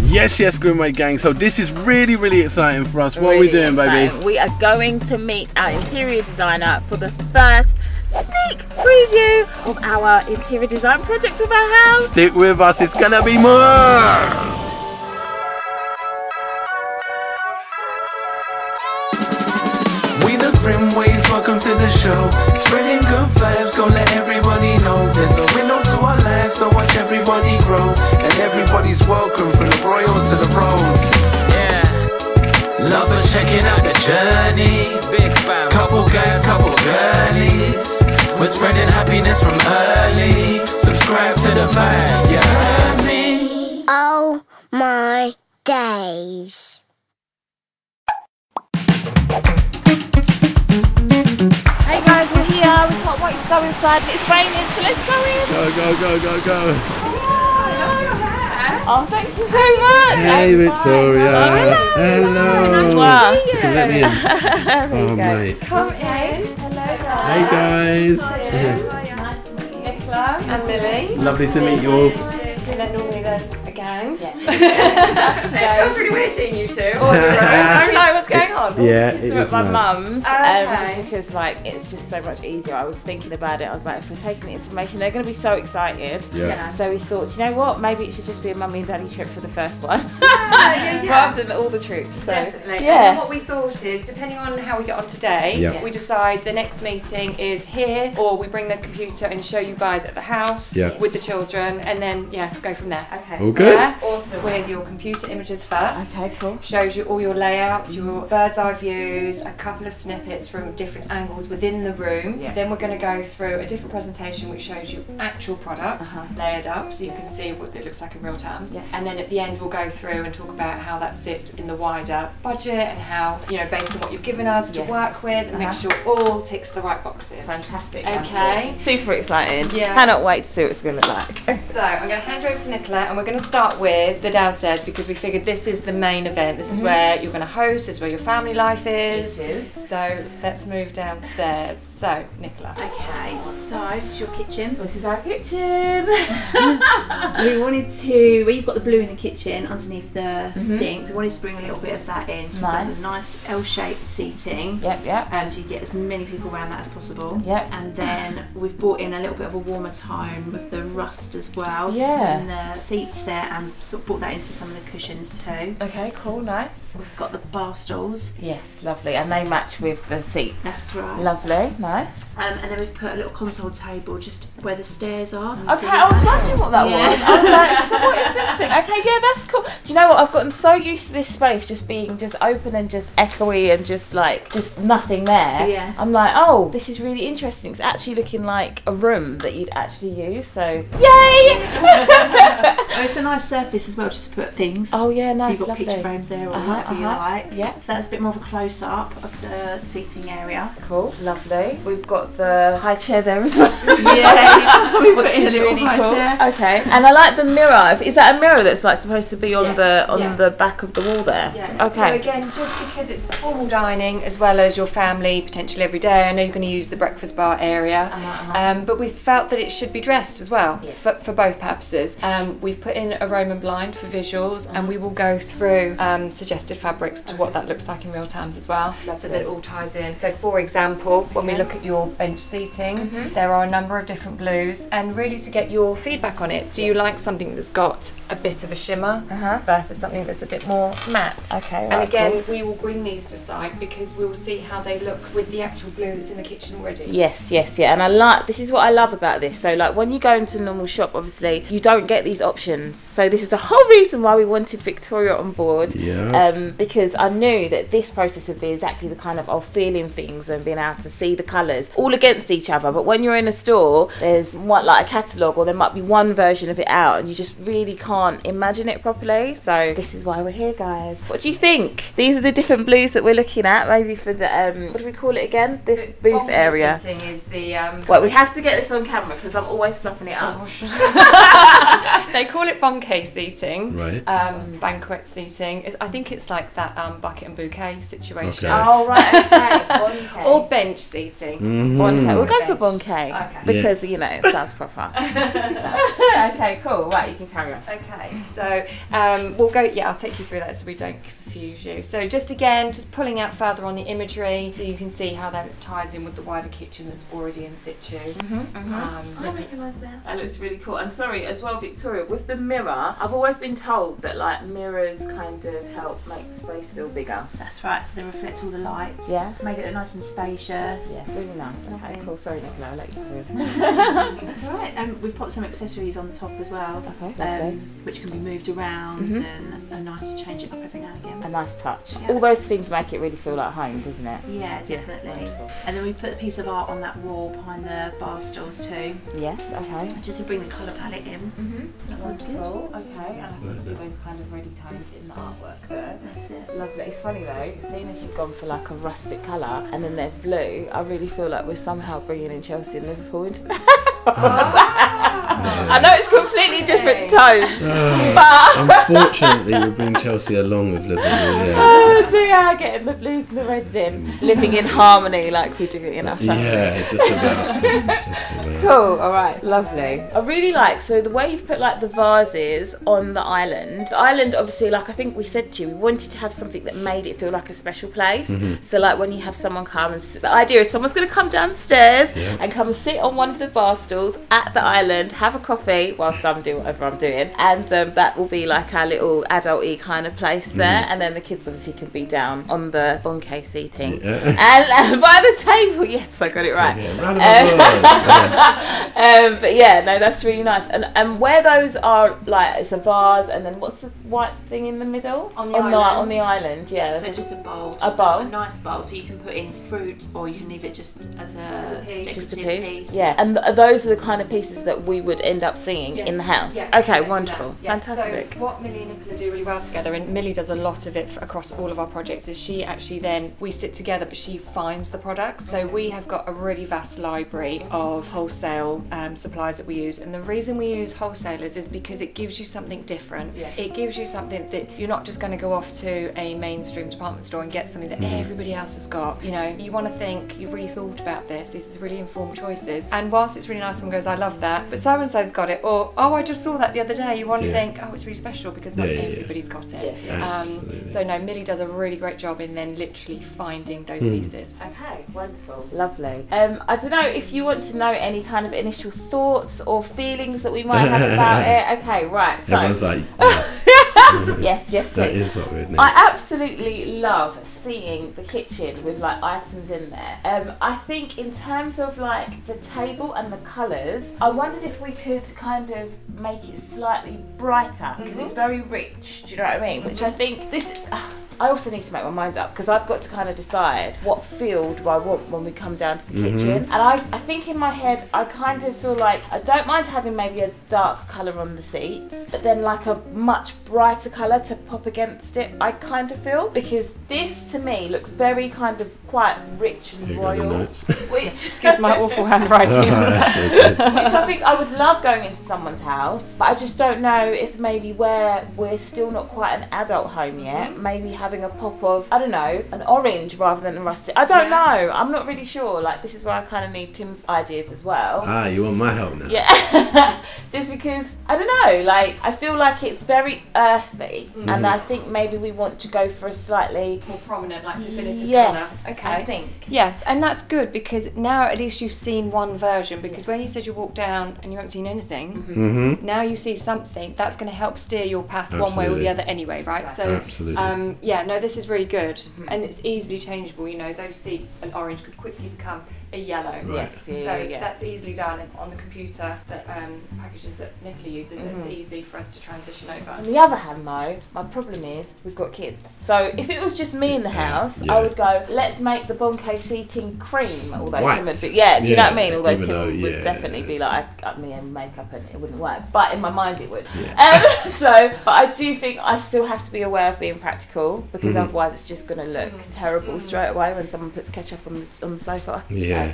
Yes, Grimwade gang. So this is really exciting for us. What are we doing, baby? We are going to meet our interior designer for the first sneak preview of our interior design project of our house. Stick with us, it's gonna be more! We the Grimwades, welcome to the show. Spreading good vibes, gonna let everybody know. There's a window to our land, so watch everybody grow. And everybody's welcome, from the royals to the pros. Yeah. Love and checking out the journey. Big fam. Couple guys, couple girlies. We're spreading happiness from early. Subscribe to the vibe, you heard me? Oh my days. Hey guys, we're here. We can't wait to go inside. It's raining, so let's go in. Go. Oh, thank you so much. Hey, Victoria. Hello. Wow. You can let me in. Oh, mate. Come in. Hello, guys. Hey, guys. Nice to meet you. Nicola and Millie. Lovely to meet you all. Normally there's a gang. Yeah. It feels really weird seeing you two. I don't know what's going on. Yeah, it So is at my mad. mum's, Okay. just because like it's just so much easier. I was thinking about it. I was like, if we're taking the information, they're going to be so excited. Yeah. So we thought, you know what? Maybe it should just be a mummy and daddy trip for the first one, Yeah. rather than all the trips. So Definitely. And yeah. then what we thought is, depending on how we get on today, Yeah. we decide the next meeting is here, or we bring the computer and show you guys at the house with the children, and then go from there. Okay. All good? Yeah. Also with your computer images first. Okay, cool. Shows you all your layouts, your bird's eye views, a couple of snippets from different angles within the room. Yeah. Then we're going to go through a different presentation which shows you actual product layered up, so you can see what it looks like in real terms. Yeah. And then at the end we'll go through and talk about how that sits in the wider budget and how, based on what you've given us to work with, and make sure all ticks the right boxes. Fantastic. Okay. Super excited. Yeah. Cannot wait to see what it's going to look like. So I'm going to hand you over to Nicola, and we're going to start with the downstairs because we figured this is the main event. This is where you're going to host, this is where your family life is. It is. So let's move downstairs. So, Nicola. Okay, so this is your kitchen. This is our kitchen. We wanted to, where you've got the blue in the kitchen underneath the sink, we wanted to bring a little bit of that in. So we've done a nice L-shaped seating. Yep. And so you get as many people around that as possible. Yep. And then we've brought in a little bit of a warmer tone with the rust as well. So Yeah. putting the seats there and sort of brought that into some of the cushions too. Okay, cool, nice. We've got the bar stools. Yes, lovely. And they match with the seats. That's right. Lovely, nice. And then we've put a little console table just where the stairs are. You see Okay, I was that? wondering what that was. I was like, so what is this thing? Okay, yeah, that's cool. Do you know what? I've gotten so used to this space just being just open and just echoey and just nothing there. Yeah. I'm like, oh, this is really interesting. It's actually looking like a room that you'd actually use. So, yay! Oh, it's a nice surface as well, just to put things. Oh yeah, nice, So you've got lovely. picture frames there or whatever you like. Yeah. So that's a bit more of a close up of the seating area. Cool, lovely. We've got the high chair there as well. Yeah, we put Which in a is little really high cool. chair. Okay, and I like the mirror. Is that a mirror that's like supposed to be on the Yeah. the back of the wall there? Yeah. Okay. So again, just because it's formal dining as well as your family potentially every day, I know you're going to use the breakfast bar area, but we felt that it should be dressed as well for both purposes. We've put in a Roman blind for visuals, and we will go through suggested fabrics to what that looks like in real terms as well, so that it all ties in. So for example, when we look at your bench seating, there are a number of different blues, and really to get your feedback on it. Do you like something that's got a bit of a shimmer versus something that's a bit more matte? Okay. And again, we will bring these to site because we will see how they look with the actual blue that's in the kitchen already. Yes, yeah. And this is what I love about this. So like when you go into a normal shop, obviously you don't get these options. So this is the whole reason why we wanted Victoria on board. Yeah. Because I knew that this process would be exactly the kind of feeling things and being able to see the colours all against each other. But when you're in a store, there's like a catalogue, or there might be one version of it out, and you just really can't imagine it properly. So this is why we're here, guys. What do you think? These are the different blues that we're looking at, maybe for the what do we call it again? This So booth area. seating is the Well, we have to get this on camera because I'm always fluffing it up. they call it banquet seating, Right. banquet seating. I think it's like that bucket and bouquet situation. Okay. Oh right, okay. Bonquet. Or bench seating. Bonquet. We'll go for Bench. bonquet. Okay. Because you know it sounds proper. Okay, cool. Right, you can carry on. Okay, so we'll go, I'll take you through that so we don't confuse you. So just again, just pulling out further on the imagery so you can see how that ties in with the wider kitchen that's already in situ. I recognise that. That looks really cool. And sorry, as well, Victoria, with the mirror, I've always been told that like mirrors kind of help make the space feel bigger. That's right, so they reflect all the light. Yeah. Make it look nice and spacious. Yeah, really nice. Okay, cool. Sorry, Nicola, I'll let you through. That's right. And we've put some accessories on the top as well. Okay, lovely. Which can be moved around and are nice to change it up every now and again. A nice touch. Yeah. All those things make it really feel like home, doesn't it? Yeah, definitely. And then we put a piece of art on that wall behind the bar stools too. Yes, okay. Just to bring the colour palette in. That was cool. Okay, and I can see those kind of ready tones in the artwork there. That's it. Lovely. It's funny though, seeing as you've gone for like a rustic colour and then there's blue, I really feel like we're somehow bringing in Chelsea and Liverpool into that. I know it's completely different tones, but unfortunately we bring Chelsea along with Liverpool. Yeah. So yeah, getting the blues and the reds in, living in harmony like we do in our family. Yeah, just about. Cool, alright, lovely. I really like, so the way you've put like the vases on the island. The island obviously, like I think we said to you, we wanted to have something that made it feel like a special place. So like when you have someone come and sit, the idea is someone's going to come downstairs and come and sit on one of the bar stools at the island, have a coffee whilst I'm doing whatever I'm doing, and that will be like our little adult-y kind of place there, and then the kids obviously can be down on the bonquet seating and by the table. Yes, I got it right. But yeah, no, that's really nice. And where those are, like, it's a vase, and then what's the white thing in the middle? On the island, yeah. So just a bowl. A bowl? A nice bowl, so you can put in fruit or you can leave it just as a piece. Just a decorative piece. Yeah, and those are the kind of pieces that we would end up seeing in the house. Yeah. Okay, wonderful. Yeah. Fantastic. So what Millie and Nicola do really well together, and Millie does a lot of it across all of our projects, is she actually then, we sit together but she finds the products. So we have got a really vast library of wholesale supplies that we use, and the reason we use wholesalers is because it gives you something different. It gives you something that you're not just going to go off to a mainstream department store and get something that everybody else has got. You know, you want to think, you've really thought about this, these are really informed choices, and whilst it's really nice, someone goes, I love that, but so and so's got it, or oh, I just saw that the other day, you want to think, oh, it's really special because not everybody's got it. So no, Millie does a really great job in then literally finding those pieces. Okay, wonderful. Lovely. I don't know if you want to know any kind of initial thoughts or feelings that we might have about it. Okay, right. So Everyone's like, yes. yes, That please. is what we'd need. I absolutely love seeing the kitchen with like items in there. I think in terms of like the table and the colours, I wondered if we could kind of make it slightly brighter because it's very rich. Do you know what I mean? Which I think this. I also need to make my mind up because I've got to kind of decide what field do I want when we come down to the kitchen. And I think in my head, I kind of feel like I don't mind having maybe a dark colour on the seats, but then like a much brighter colour to pop against it, I kind of feel. Because this to me looks very kind of quite rich and royal. Which Excuse my awful handwriting. which I think I would love going into someone's house, but I just don't know if maybe where we're still not quite an adult home yet, maybe having a pop of, I don't know, an orange rather than a rustic. I don't know. I'm not really sure. Like, this is where I kind of need Tim's ideas as well. Ah, you want my help now? Yeah. Just because, I don't know, like, I feel like it's very earthy, and I think maybe we want to go for a slightly More prominent, like definitive yes, colour. Okay. I think. Yeah, and that's good because now at least you've seen one version, because when you said you walked down and you haven't seen anything, now you see something that's going to help steer your path one way or the other anyway, right? So Absolutely. yeah, no, this is really good, and it's easily changeable. You know, those seats, an orange could quickly become a yellow. Right. Yes, So that's easily done on the computer that packages that Nicola uses. It's easy for us to transition over. On the other hand though, my problem is we've got kids. So if it was just me in the house, I would go, let's make the bonquet seating cream, although White. Tim would be, do you know what I mean? Although Even Tim though, would definitely be like, I got me in makeup and it wouldn't work. But in my mind it would. Yeah. But I do think I still have to be aware of being practical. because otherwise it's just going to look terrible straight away when someone puts ketchup on the sofa. Yeah.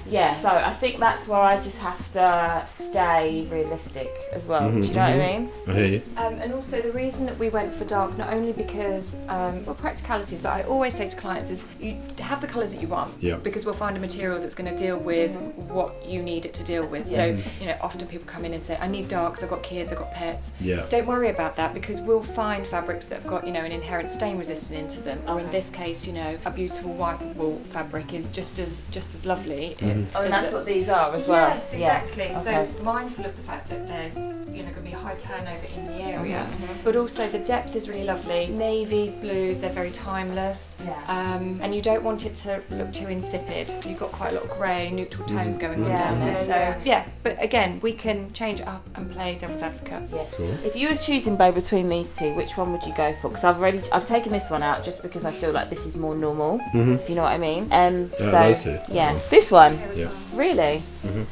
Yeah, so I think that's where I just have to stay realistic as well. Do you know what I mean? I hear you. And also the reason that we went for dark, not only because, well, practicalities, but I always say to clients is you have the colours that you want, because we'll find a material that's going to deal with what you need it to deal with. So, you know, often people come in and say, I need darks, I've got kids, I've got pets. Don't worry about that, because we'll find fabrics that have got, you know, an inherent stain resistant into them. Or in this case, you know, a beautiful white wool fabric is just as lovely. Oh, and that's what these are as well. Yes, exactly. So mindful of the fact that there's, you know, going to be a high turnover in the area, but also the depth is really lovely. Navies, blues, they're very timeless. And you don't want it to look too insipid. You've got quite a lot of grey, neutral tones going on down there. So yeah, but again, we can change it up and play devil's advocate. Yes. Cool. If you was choosing, Bo, between these two, which one would you go for? Because I've taken this one out just because I feel like this is more normal. If you know what I mean. So those two. Yeah, this one. Yeah. Really?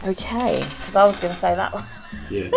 Okay. Because I was going to say that one. Yeah.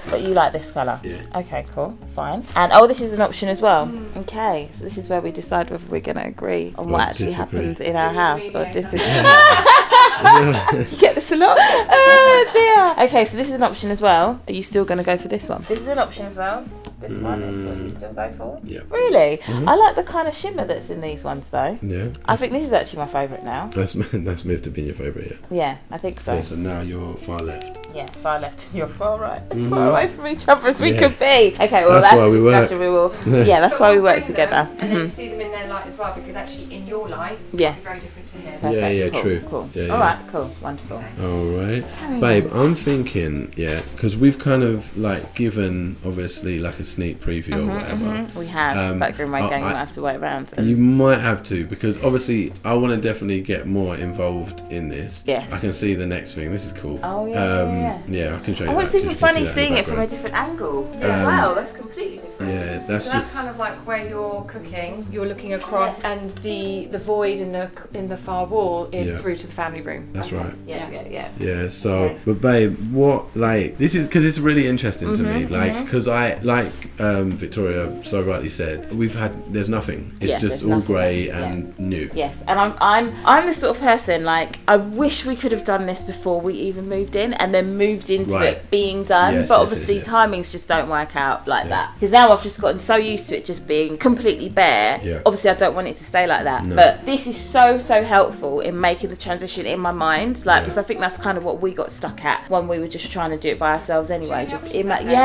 But you like this colour? Yeah. Okay, cool, fine. And oh, this is an option as well. Okay, so this is where we decide whether we're going to agree on what actually happens in our house or disagree. Do you get this a lot? Oh dear. Okay, so this is an option as well. Are you still going to go for this one? This is an option as well. This one is what you still go for? Yeah. Really? I like the kind of shimmer that's in these ones though. Yeah. I think this is actually my favourite now. That's moved to being your favourite, yeah. Yeah, I think so. Yeah, so now you're far left. Yeah, far left and you're far right. As far away from each other as we could be. Okay, well that's that's why we work. we will. Yeah, that's why we work together. And then you see them in their light as well, because actually in your light, it's very different to here. Perfect. Yeah, cool, true. Cool. Yeah, all right, cool, wonderful. All right, babe. I'm thinking, because we've kind of like given obviously like a sneak preview or whatever. We have, but Grimwade gang might have to wait around. You might have to, because obviously I want to definitely get more involved in this. Yes. I can see the next thing. This is cool. Oh yeah. Yeah, I can show you. Oh, it's that, even funny seeing it from a different angle as well. That's completely different. Yeah, that's so just. that's kind of like where you're cooking. You're looking across, and the void in the far wall is through to the family room. That's right. Yeah. So, but babe, what like this is because it's really interesting to me. Like, because I like Victoria so rightly said, there's nothing. It's just all grey and new. Yes, and I'm the sort of person, like, I wish we could have done this before we even moved in and then moved into it being done, but obviously timings just don't work out like that, because now I've just gotten so used to it just being completely bare. Obviously I don't want it to stay like that, but this is so helpful in making the transition in my mind, like, because I think that's kind of what we got stuck at when we were just trying to do it by ourselves anyway, just imagining.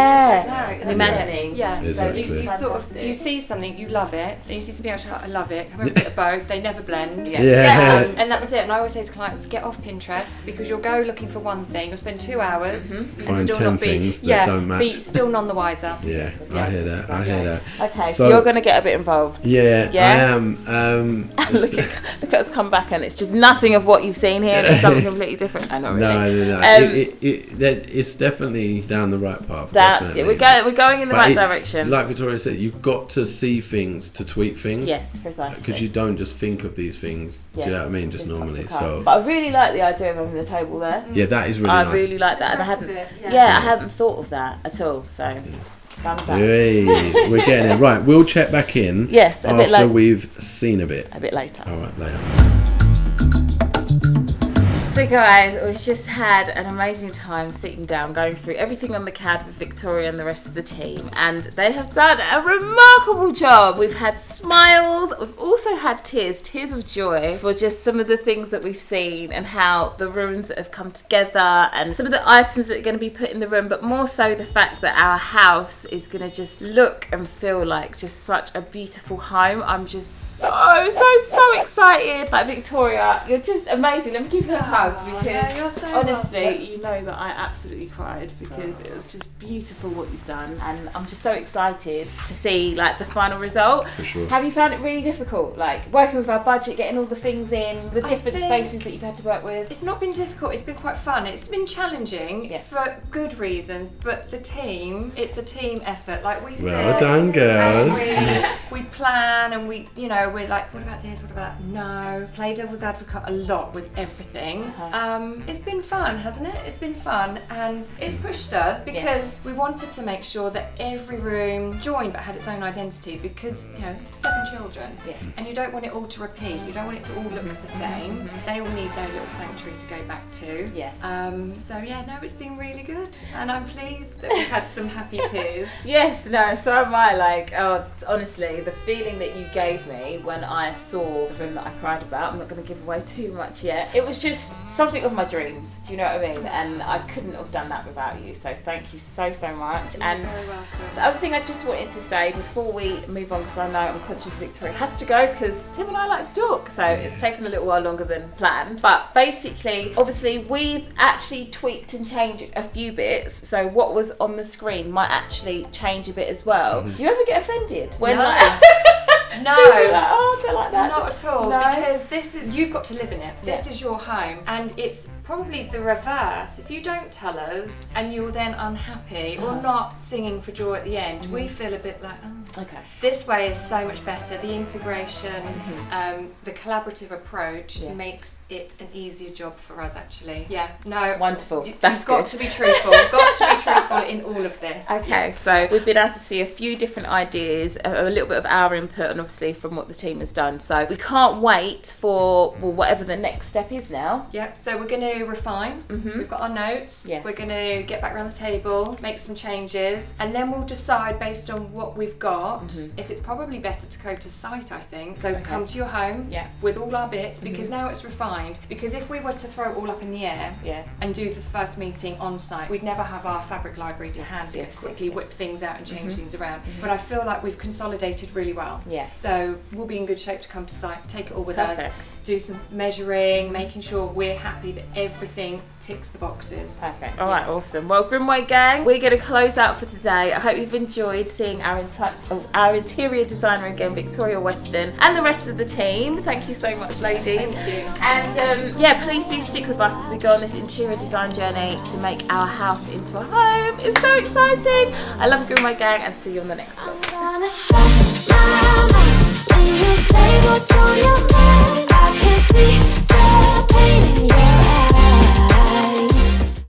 So you see something, you love it, so you see something else, you're like, I love it, have a bit of both, they never blend. And that's it. And I always say to clients, get off Pinterest, because you'll go looking for one thing, you'll spend 2 hours and find still 10 not be ththat don't match. Be still none the wiser. I hear that. I hear that. Okay, so you're going to get a bit involved. I am. Look at us come back, and it's just nothing of what you've seen here, and it's something completely different. I know, really. No. It's definitely down the right path. We're going in the right direction. Like Victoria said, you've got to see things to tweak things. Yes, precisely. Because you don't just think of these things. Do you know what I mean? Just normally. So. But I really like the idea of having the table there. Yeah, that is really nice. I really like that, and I hadn't thought of that at all. So. Hey, we're getting it right. We'll check back in. Yes, a bit later. After we've seen a bit. A bit later. All right, later. So guys, we've just had an amazing time sitting down, going through everything on the CAD with Victoria and the rest of the team, and they have done a remarkable job. We've had smiles, we've also had tears of joy for just some of the things that we've seen and how the rooms have come together and some of the items that are going to be put in the room, but more so the fact that our house is going to just look and feel like just such a beautiful home. I'm just so excited. Like, Victoria, you're just amazing. Let me give you a hug. Because honestly, you know that I absolutely cried, because it was just beautiful what you've done, and I'm just so excited to see like the final result. For sure. Have you found it really difficult, like working with our budget, getting all the things in, the different spaces that you've had to work with? It's not been difficult, it's been quite fun. It's been challenging for good reasons, but the team, it's a team effort, like we said. Well done, girls. We plan and we, you know, we're like, what about this, what about no, play devil's advocate a lot with everything. It's been fun, hasn't it? It's been fun, and it's pushed us because we wanted to make sure that every room joined but had its own identity, because, you know, 7 children, and you don't want it all to repeat, you don't want it to all look the same. They all need their little sanctuary to go back to. So yeah, no, it's been really good, and I'm pleased that we've had some happy tears. Yes, no, so am I. Like, oh, honestly, the feeling that you gave me when I saw the room that I cried about, I'm not going to give away too much yet, it was just something of my dreams, do you know what I mean? And I couldn't have done that without you, so thank you so much. You're and very welcome. the other thing I just wanted to say before we move on, because I know I'm conscious Victoria has to go because Tim and I like to talk, so it's taken a little while longer than planned, but basically, obviously, we've actually tweaked and changed a few bits, so what was on the screen might actually change a bit as well. Do you ever get offended when No. like No, like, oh, I don't like that? not at all, No? because this is, you've got to live in it. This is your home, and it's probably the reverse. If you don't tell us and you're then unhappy or not singing for joy at the end, we feel a bit like, oh. Okay. This way is so much better. The integration, the collaborative approach makes it an easier job for us, actually. Yeah, no. Wonderful. That's That's got good. to be truthful. Got to be truthful in all of this. Okay, so we've been able to see a few different ideas, a little bit of our input, and obviously from what the team has done. So we can't wait for whatever the next step is now. Yep, so we're going to refine. We've got our notes. Yes. We're going to get back around the table, make some changes, and then we'll decide based on what we've got if it's probably better to go to site, I think. So come to your home with all our bits, because now it's refined. Because if we were to throw it all up in the air and do this first meeting on site, we'd never have our fabric library to hand to quickly whip things out and change things around. But I feel like we've consolidated really well. So we'll be in good shape to come to site, take it all with us, do some measuring, making sure we're happy that everything ticks the boxes. Perfect. All right, awesome. Well, Grimwade gang, we're going to close out for today. I hope you've enjoyed seeing our interior designer again, Victoria Weston, and the rest of the team. Thank you so much, ladies. Thank you. And yeah, please do stick with us as we go on this interior design journey to make our house into a home. It's so exciting. I love Grimwade gang, and see you on the next vlog. I'm gonna shut my mouth when you say what's on your mind. I can see the pain